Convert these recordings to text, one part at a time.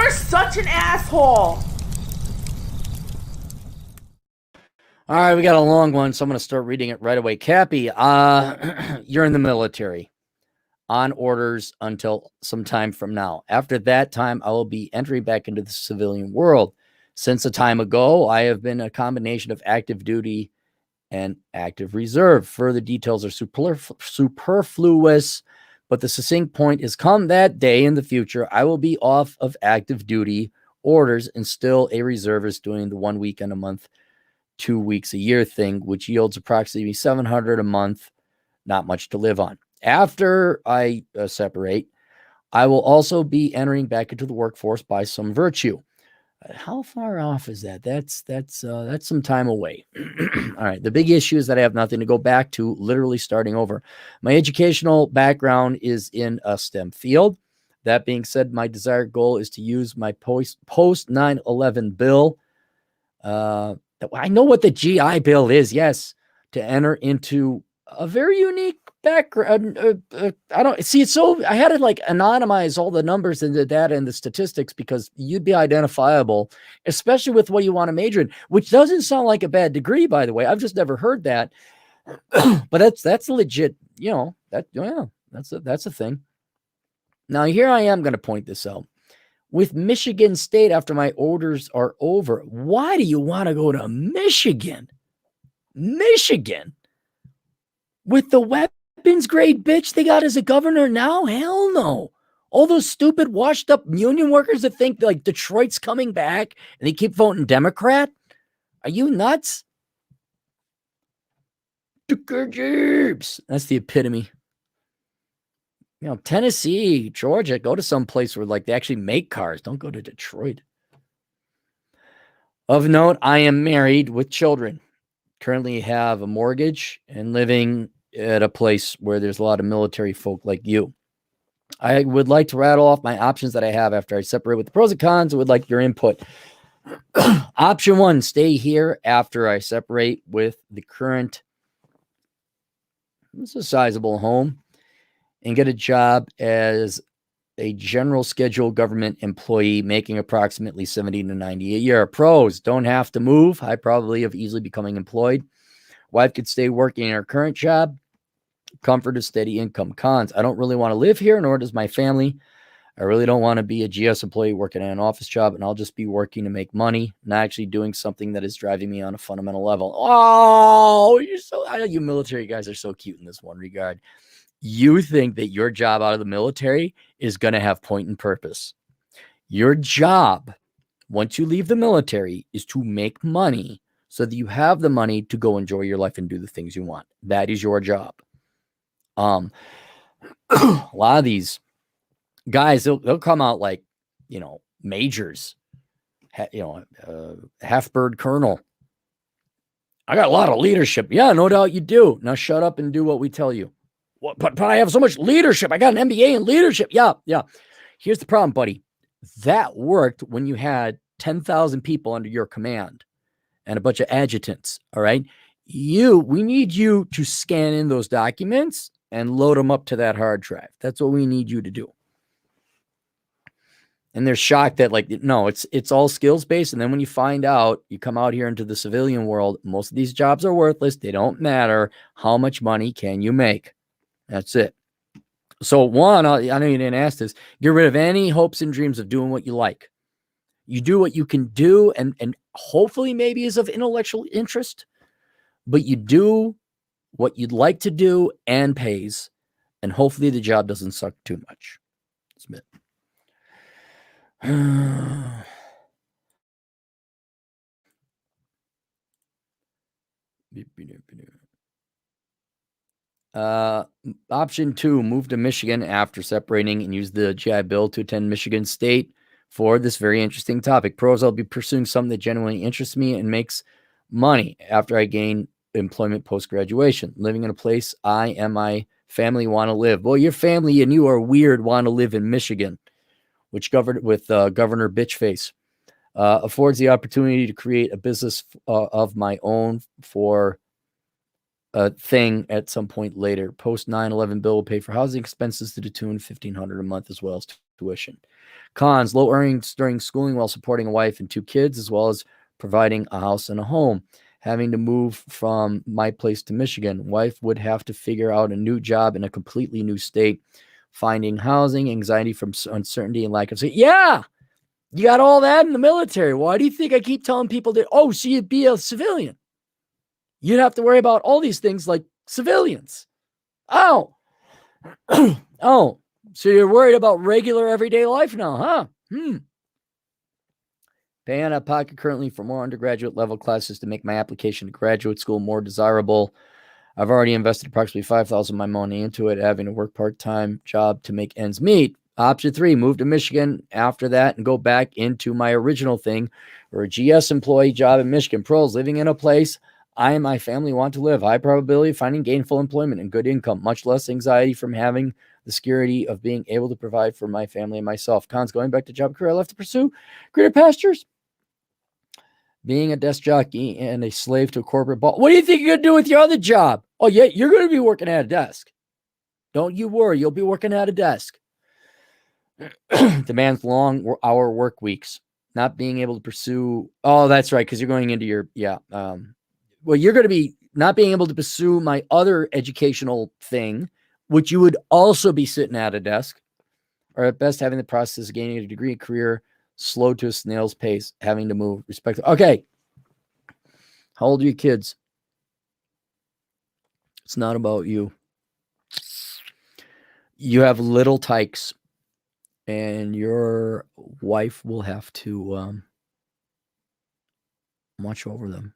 You're such an asshole. All right, we got a long one, so I'm going to start reading it right away. Cappy, you're in the military on orders until some time from now. After that time, I will be entering back into the civilian world. Since a time ago, I have been a combination of active duty and active reserve. Further details are superfluous, but the succinct point is come that day in the future, I will be off of active duty orders and still a reservist doing the 1 weekend a month, 2 weeks a year thing, which yields approximately $700 a month, not much to live on. After I separate, I will also be entering back into the workforce by some virtue. How far off is that? That's some time away. All right. The big issue is that I have nothing to go back to, literally starting over. My educational background is in a STEM field. That being said, my desired goal is to use my post 9/11 bill. I know what the GI Bill is. Yes, to enter into a very unique background. I don't see it. So I had to like anonymize all the numbers and the data and the statistics because you'd be identifiable, especially with what you want to major in, which doesn't sound like a bad degree, by the way. I've just never heard that, but that's legit. You know, that's a thing. Now here I am going to point this out. With Michigan State, after my orders are over, why do you want to go to Michigan? Michigan? With the weapons grade bitch they got as a governor now? Hell no. All those stupid washed up union workers that think like Detroit's coming back and they keep voting Democrat? Are you nuts? That's the epitome. You know, Tennessee, Georgia, go to some place where like they actually make cars. Don't go to Detroit. Of note, I am married with children. Currently have a mortgage and living at a place where there's a lot of military folk like you. I would like to rattle off my options that I have after I separate with the pros and cons. I would like your input. Option 1, stay here after I separate with the current, it's a sizable home, and get a job as a general schedule government employee making approximately 70 to 90 a year. Pros, don't have to move. High probability of easily becoming employed. Wife could stay working in her current job. Comfort of steady income. Cons, I don't really want to live here, nor does my family. I really don't want to be a GS employee working at an office job, and I'll just be working to make money, not actually doing something that is driving me on a fundamental level. Oh, you military guys are so cute in this one regard. You think that your job out of the military is going to have point and purpose. Your job, once you leave the military, is to make money so that you have the money to go enjoy your life and do the things you want. That is your job. A lot of these guys, they'll come out like, you know, majors, half-bird colonel. I got a lot of leadership. Yeah, no doubt you do. Now shut up and do what we tell you. But I have so much leadership. I got an MBA in leadership. Yeah. Here's the problem, buddy. That worked when you had 10,000 people under your command and a bunch of adjutants. All right. We need you to scan in those documents and load them up to that hard drive. That's what we need you to do. And they're shocked that like, no, it's all skills based. And then when you find out, you come out here into the civilian world, most of these jobs are worthless. They don't matter. How much money can you make? That's it. So one, I know you didn't ask this, get rid of any hopes and dreams of doing what you like. You do what you can do and hopefully maybe is of intellectual interest, but you do what you'd like to do and pays, and hopefully the job doesn't suck too much. Submit. Option 2, move to Michigan after separating and use the GI Bill to attend Michigan State for this very interesting topic. Pros, I'll be pursuing something that genuinely interests me and makes money after I gain employment post-graduation. Living in a place I and my family want to live. Well, your family and you are weird want to live in Michigan, which governed with Governor Bitchface. Affords the opportunity to create a business of my own for a thing at some point later. Post 9/11 bill will pay for housing expenses to the tune of $1,500 a month, as well as tuition. Cons, low earnings during schooling while supporting a wife and 2 kids, as well as providing a house and a home. Having to move from my place to Michigan. Wife would have to figure out a new job in a completely new state. Finding housing, anxiety from uncertainty and lack of safety. Yeah, you got all that in the military. Why do you think I keep telling people that, oh, so you'd be a civilian? You'd have to worry about all these things like civilians. Oh, oh, so you're worried about regular everyday life now, huh? Paying out of pocket currently for more undergraduate level classes to make my application to graduate school more desirable. I've already invested approximately $5,000 of my money into it, having to work part-time job to make ends meet. Option 3, move to Michigan after that and go back into my original thing, or a GS employee job in Michigan. Pros, living in a place I and my family want to live. High probability of finding gainful employment and good income. Much less anxiety from having the security of being able to provide for my family and myself. Cons, going back to job career I left to pursue greener pastures. Being a desk jockey and a slave to a corporate boss. What do you think you're going to do with your other job? Oh, yeah, you're going to be working at a desk. Don't you worry. You'll be working at a desk. Demands long hour work weeks. Not being able to pursue. Oh, that's right. Because you're going into your, well, you're going to be not being able to pursue my other educational thing, which you would also be sitting at a desk, or at best having the process of gaining a degree career slow to a snail's pace, having to move respect. Okay. How old are your kids? It's not about you. You have little tykes, and your wife will have to watch over them.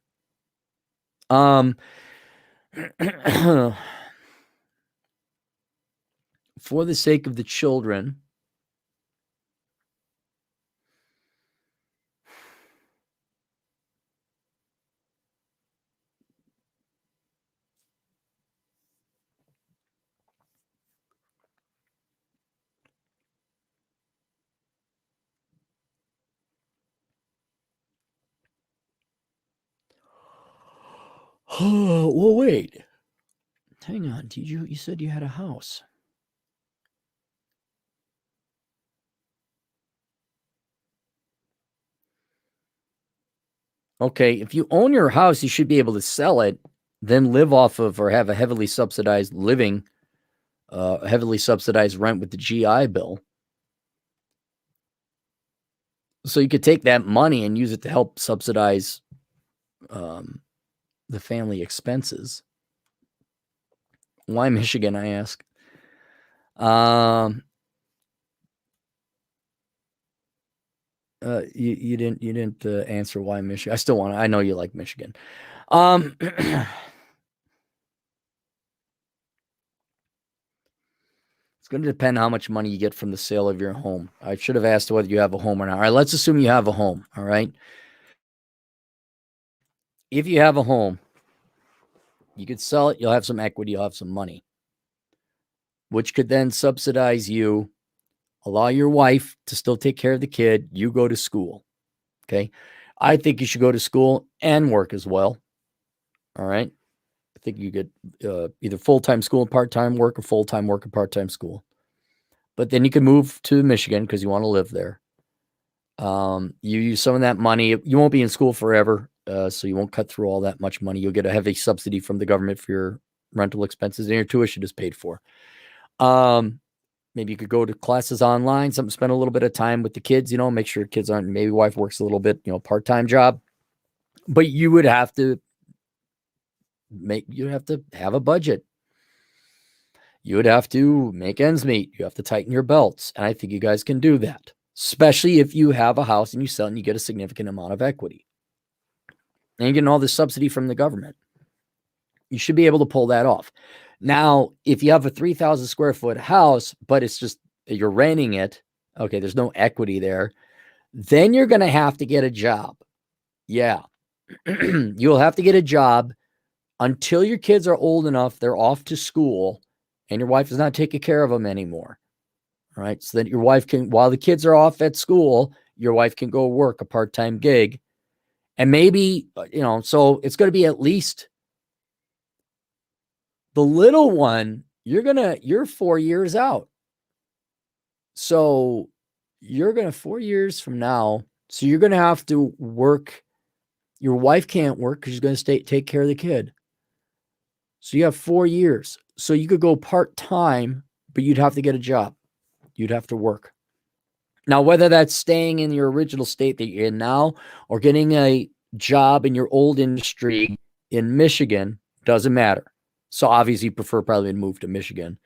For the sake of the children, well, wait. Hang on. You said you had a house. Okay, if you own your house, you should be able to sell it, then live off of or have a heavily subsidized living, heavily subsidized rent with the GI Bill. So you could take that money and use it to help subsidize the family expenses. Why Michigan, I ask? You didn't answer why Michigan. I know you like Michigan. It's going to depend how much money you get from the sale of your home. I should have asked whether you have a home or not. All right, let's assume you have a home. All right. If you have a home, you could sell it. You'll have some equity. You'll have some money, which could then subsidize you, allow your wife to still take care of the kid. You go to school. Okay. I think you should go to school and work as well. All right. I think you get either full-time school and part-time work, or full-time work and part-time school. But then you can move to Michigan because you want to live there. You use some of that money. You won't be in school forever, so you won't cut through all that much money. You'll get a heavy subsidy from the government for your rental expenses, and your tuition is paid for. Maybe you could go to classes online, spend a little bit of time with the kids, make sure your kids aren't, maybe wife works a little bit, part-time job. But you would have to have a budget. You would have to make ends meet. You have to tighten your belts. And I think you guys can do that, especially if you have a house and you sell and you get a significant amount of equity. And you're getting all this subsidy from the government. You should be able to pull that off. Now, if you have a 3,000 square foot house, but it's just you're renting it, okay, there's no equity there, then you're going to have to get a job. Yeah. You'll have to get a job until your kids are old enough, they're off to school, and your wife is not taking care of them anymore. All right. So that your wife can, while the kids are off at school, your wife can go work a part-time gig. And maybe, so it's going to be at least the little one, you're 4 years out. So you're going to 4 years from now. So you're going to have to work. Your wife can't work because she's going to take care of the kid. So you have 4 years. So you could go part-time, but you'd have to get a job. You'd have to work. Now, whether that's staying in your original state that you're in now or getting a job in your old industry in Michigan, doesn't matter. So obviously you prefer probably to move to Michigan.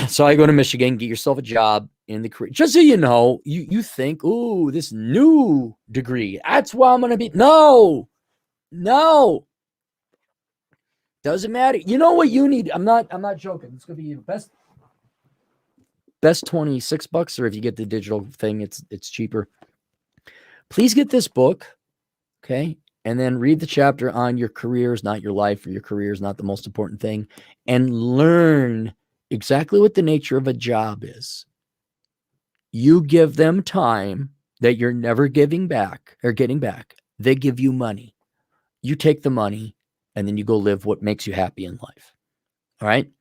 So I go to Michigan, get yourself a job in the career. Just so you know, you think, ooh, this new degree, that's why I'm going to be. No. Doesn't matter. You know what you need? I'm not joking. It's going to be the best $26, or if you get the digital thing, it's cheaper. Please get this book, okay? And then read the chapter on your career is not your life, or your career is not the most important thing, and learn exactly what the nature of a job is. You give them time that you're never giving back or getting back. They give you money. You take the money and then you go live what makes you happy in life. All right.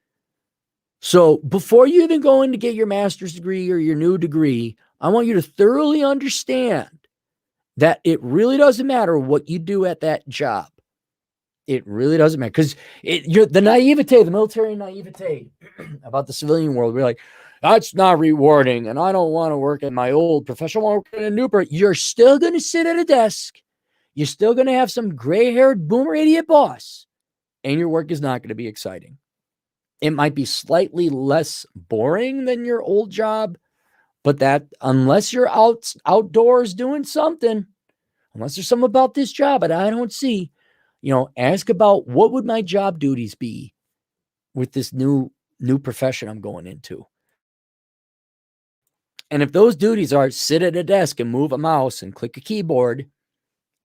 So before you even go in to get your master's degree or your new degree, I want you to thoroughly understand that it really doesn't matter what you do at that job. It really doesn't matter, because the naivete, the military naivete about the civilian world. We're like, that's not rewarding, and I don't want to work at my old profession. I want to work at a new person. You're still going to sit at a desk. You're still going to have some gray-haired boomer idiot boss, and your work is not going to be exciting. It might be slightly less boring than your old job, but that, unless you're outdoors doing something, unless there's something about this job that I don't see, ask about what would my job duties be with this new profession I'm going into. And if those duties are sit at a desk and move a mouse and click a keyboard,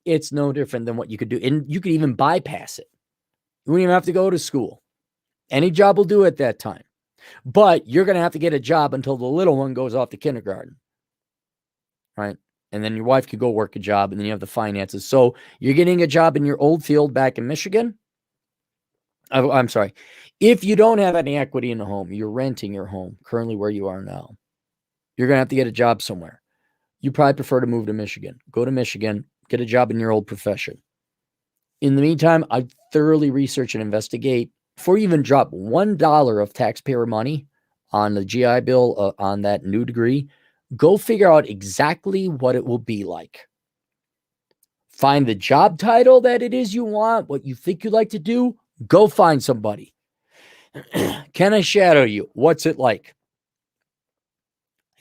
it's no different than what you could do. And you could even bypass it. You wouldn't even have to go to school. Any job will do at that time. But you're going to have to get a job until the little one goes off to kindergarten. Right? And then your wife could go work a job, and then you have the finances. So you're getting a job in your old field back in Michigan. I'm sorry. If you don't have any equity in the home, you're renting your home currently where you are now. You're going to have to get a job somewhere. You probably prefer to move to Michigan. Go to Michigan, get a job in your old profession. In the meantime, I thoroughly research and investigate before you even drop $1 of taxpayer money on the GI Bill on that new degree. Go figure out exactly what it will be like. Find the job title that it is you want, what you think you'd like to do. Go find somebody. Can I shadow you? What's it like?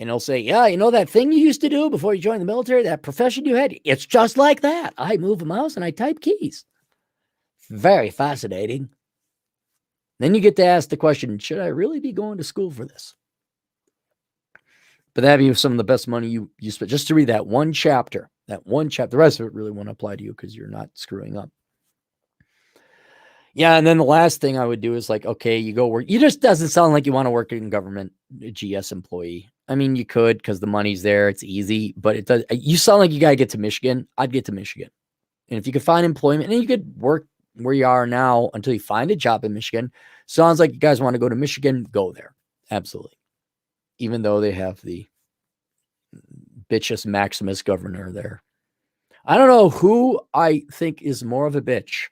And they'll say, yeah, that thing you used to do before you joined the military, that profession you had, it's just like that. I move a mouse and I type keys. Very fascinating. Then you get to ask the question, should I really be going to school for this? But that'd be some of the best money you spent just to read that one chapter. The rest of it really won't apply to you because you're not screwing up. Yeah, and then the last thing I would do is like, okay, you go work. You just doesn't sound like you want to work in government, a GS employee. I mean, you could because the money's there. It's easy, but it does. You sound like you got to get to Michigan. I'd get to Michigan. And if you could find employment, and you could work where you are now until you find a job in Michigan. Sounds like you guys want to go to Michigan, go there. Absolutely. Even though they have the bitchest Maximus governor there. I don't know who I think is more of a bitch.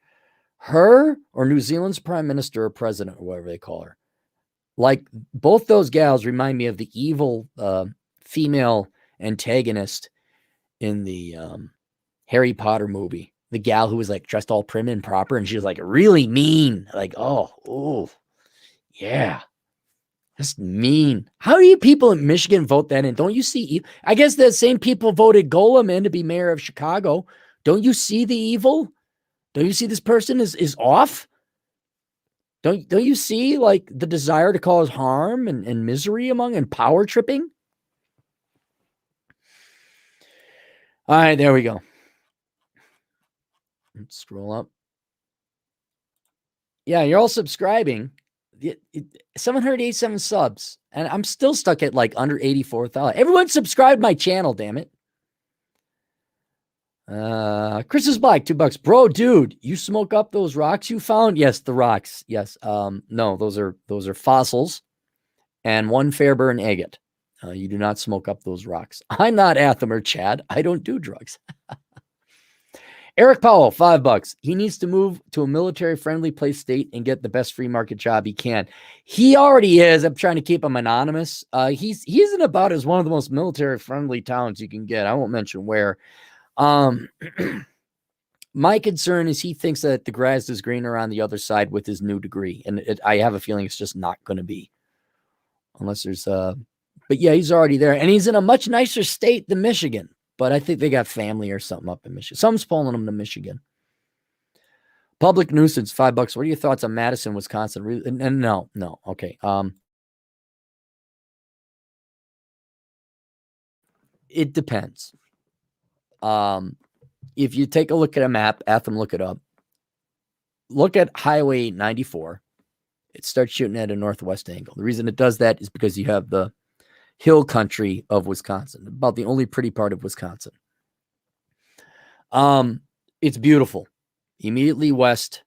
Her or New Zealand's prime minister or president or whatever they call her. Like, both those gals remind me of the evil female antagonist in the Harry Potter movie. The gal who was like dressed all prim and proper, and she was like really mean. Like, oh, yeah. That's mean. How do you people in Michigan vote that in? Don't you see? I guess the same people voted Golem in to be mayor of Chicago. Don't you see the evil? Don't you see this person is off? Don't you see like the desire to cause harm and misery among and power tripping? All right, there we go. Let's scroll up. Yeah, you're all subscribing. 787 subs, and I'm still stuck at like under 84,000. Everyone subscribe my channel, damn it. Chris is Black, $2. Bro, dude, you smoke up those rocks you found? Yes, the rocks. Yes. No, those are fossils and one Fairburn agate. You do not smoke up those rocks. I'm not Atham or Chad. I don't do drugs. Eric Powell, $5. He needs to move to a military-friendly place state and get the best free market job he can. He already is. I'm trying to keep him anonymous. He's in about as one of the most military-friendly towns you can get. I won't mention where. My concern is he thinks that the grass is greener on the other side with his new degree, and I have a feeling it's just not going to be, unless there's but yeah, he's already there, and he's in a much nicer state than Michigan. But I think they got family or something up in Michigan. Someone's pulling them to Michigan. Public nuisance, $5. What are your thoughts on Madison, Wisconsin? And no. Okay. It depends. If you take a look at a map, Atham, look it up. Look at Highway 94. It starts shooting at a northwest angle. The reason it does that is because you have the hill country of Wisconsin, about the only pretty part of Wisconsin. It's beautiful. Immediately west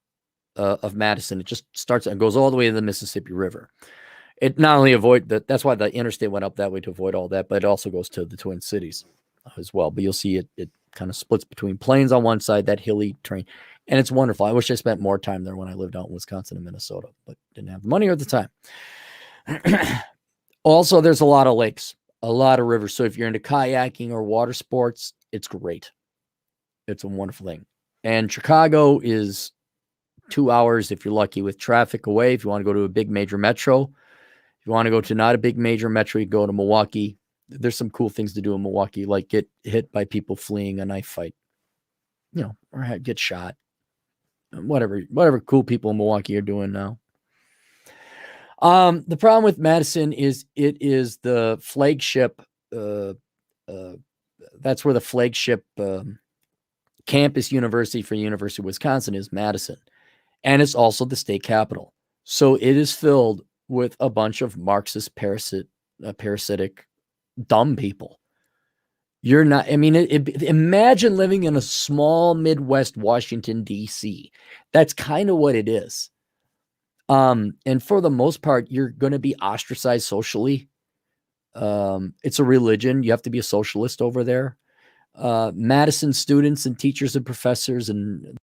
of Madison, it just starts and goes all the way to the Mississippi River. It not only that's why the interstate went up that way to avoid all that, but it also goes to the Twin Cities as well. But you'll see it kind of splits between plains on one side, that hilly terrain, and it's wonderful. I wish I spent more time there when I lived out in Wisconsin and Minnesota, but didn't have the money or the time. Also, there's a lot of lakes, a lot of rivers. So if you're into kayaking or water sports, it's great. It's a wonderful thing. And Chicago is 2 hours, if you're lucky, with traffic away. If you want to go to a big major metro, if you want to go to not a big major metro, you go to Milwaukee. There's some cool things to do in Milwaukee, like get hit by people fleeing a knife fight, or get shot. Whatever cool people in Milwaukee are doing now. The problem with Madison is it is the flagship. That's where the flagship campus university for University of Wisconsin is, Madison. And it's also the state capital. So it is filled with a bunch of Marxist parasitic dumb people. You're not, imagine living in a small Midwest Washington, D.C. That's kind of what it is. And for the most part, you're going to be ostracized socially. It's a religion. You have to be a socialist over there. Madison students and teachers and professors and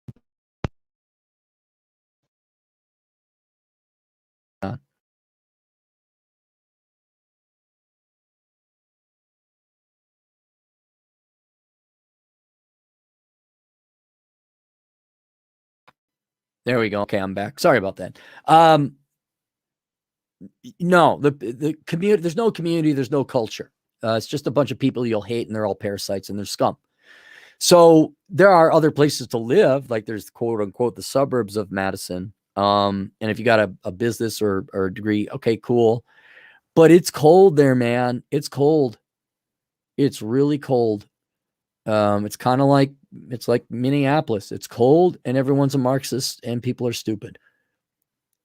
there we go. Okay, I'm back. Sorry about that. No, the community, there's no community, there's no culture. It's just a bunch of people you'll hate, and they're all parasites and they're scum. So there are other places to live, like there's quote unquote the suburbs of Madison. And if you got a business or a degree, okay, cool. But it's cold there, man. It's cold. It's really cold. It's kind of like, it's like Minneapolis. It's cold and everyone's a Marxist and people are stupid.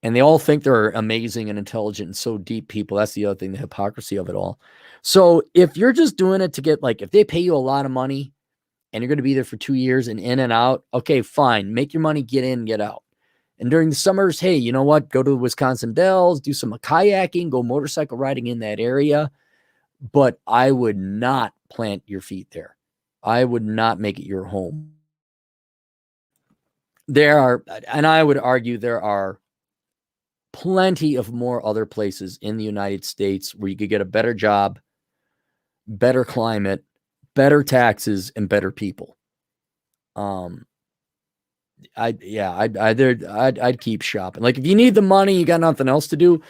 And they all think they're amazing and intelligent and so deep people. That's the other thing, the hypocrisy of it all. So if you're just doing it to get, like, if they pay you a lot of money and you're going to be there for 2 years and in and out, okay, fine. Make your money, get in, get out. And during the summers, hey, you know what? Go to the Wisconsin Dells, do some kayaking, go motorcycle riding in that area. But I would not plant your feet there. I would not make it your home. There are, and I would argue there are plenty of more other places in the United States where you could get a better job, better climate, better taxes, and better people. I'd keep shopping. Like, if you need the money, you got nothing else to do,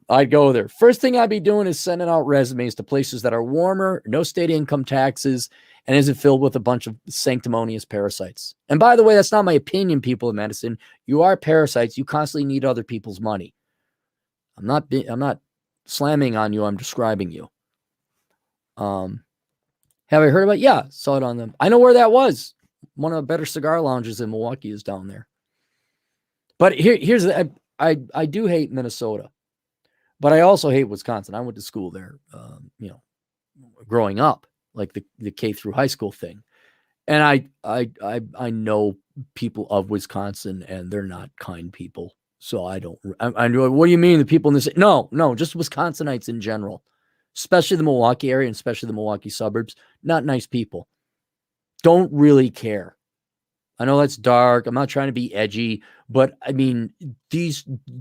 I'd go there. First thing I'd be doing is sending out resumes to places that are warmer, no state income taxes, and isn't filled with a bunch of sanctimonious parasites. And by the way, that's not my opinion, people in Madison. You are parasites. You constantly need other people's money. I'm not slamming on you. I'm describing you. Have I heard about? Yeah, saw it on them. I know where that was. One of the better cigar lounges in Milwaukee is down there. But here's the, I do hate Minnesota, but I also hate Wisconsin. I went to school there, growing up, like the K through high school thing. And I know people of Wisconsin, and they're not kind people. So I know, what do you mean the people in this? No, just Wisconsinites in general. especially the Milwaukee area and especially the Milwaukee suburbs. Not nice people. Don't really care. I know that's dark. I'm not trying to be edgy, but I mean,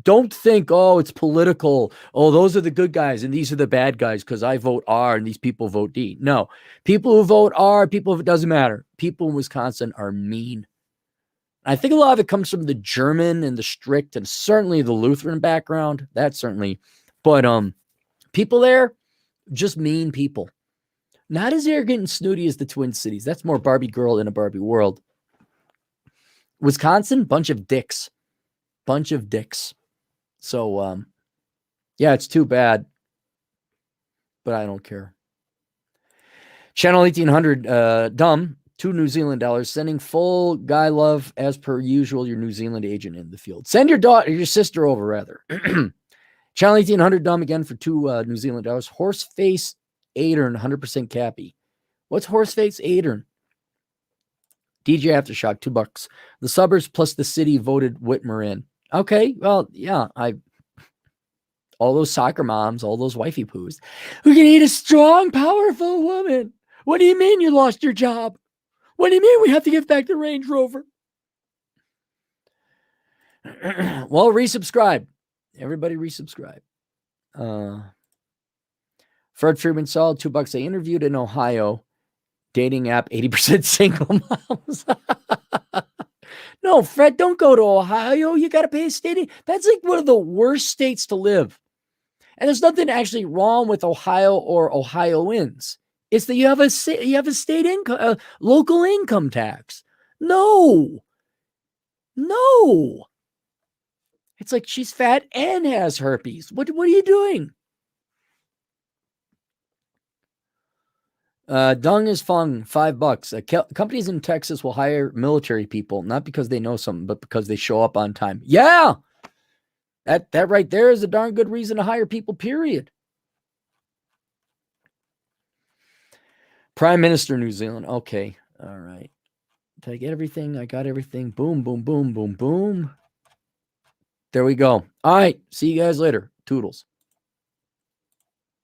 don't think, oh, it's political. Oh, those are the good guys and these are the bad guys because I vote R and these people vote D. No, people who vote R, people, it doesn't matter. People in Wisconsin are mean. I think a lot of it comes from the German and the strict and certainly the Lutheran background. That certainly, but people there, just mean people. Not as arrogant and snooty as the Twin Cities. That's more Barbie girl in a Barbie world. Wisconsin, bunch of dicks. So, yeah, it's too bad, but I don't care. Channel 1800, dumb, $2 New Zealand, sending full guy love as per usual, your New Zealand agent in the field. Send your daughter, your sister over, rather. Channel 1800, dumb, again for $2 New Zealand. Horseface Adern, 100% Cappy. What's Horseface Adern? DJ Aftershock, $2. The suburbs plus the city voted Whitmer in. Okay, well, yeah, all those soccer moms, all those wifey poos. We're gonna need a strong, powerful woman. What do you mean you lost your job? What do you mean we have to give back the Range Rover? Well, resubscribe. Everybody resubscribe. Fred Freeman Saul, $2. I interviewed in Ohio. Dating app, 80% single moms. No, Fred, don't go to Ohio. You got to pay a state. That's like one of the worst states to live. And there's nothing actually wrong with Ohio or Ohioans. It's that you have a state income, local income tax. No. It's like she's fat and has herpes. What are you doing? Dung is fun, $5. Companies in Texas will hire military people, not because they know something, but because they show up on time. Yeah. That right there is a darn good reason to hire people, period. Prime Minister, New Zealand. Okay. All right. Did I get everything? I got everything. Boom, boom, boom, boom, boom. There we go. All right. See you guys later. Toodles.